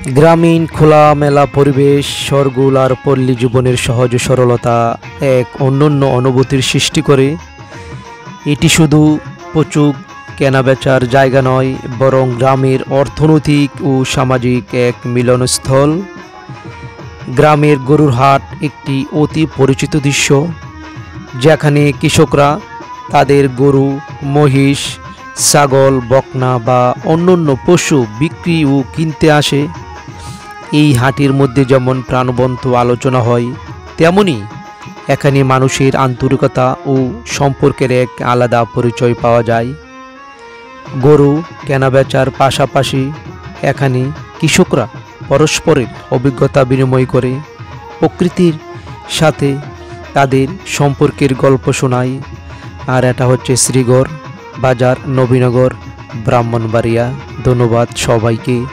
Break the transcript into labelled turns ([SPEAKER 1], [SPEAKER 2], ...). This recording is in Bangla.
[SPEAKER 1] গ্রামীণ খোলামেলা পরিবেশ, শহরগুলো আর পল্লী জীবনের সহজ সরলতা এক অনন্য অনুভূতির সৃষ্টি করে। এটি শুধু প্রচুর কেনাবেচার জায়গা নয়, বরং গ্রামের অর্থনৈতিক ও সামাজিক এক মিলনস্থল। গ্রামের গরুর হাট একটি অতি পরিচিত দৃশ্য, যেখানে কৃষকরা তাদের গরু, মহিষ, ছাগল, বকনা বা অন্যান্য পশু বিক্রি ও কিনতে আসে। এই হাটের মধ্যে যেমন প্রাণবন্ত আলোচনা হয়, তেমনি এখানে মানুষের আন্তরিকতা ও সম্পর্কের এক আলাদা পরিচয় পাওয়া যায়। গরু কেনাবেচার পাশাপাশি এখানে কৃষকরা পরস্পরের অভিজ্ঞতা বিনিময় করে, প্রকৃতির সাথে তাদের সম্পর্কের গল্প শোনায়। আর এটা হচ্ছে শ্রীগড় বাজার, নবীনগর, ব্রাহ্মণবাড়িয়া। ধন্যবাদ সবাইকে।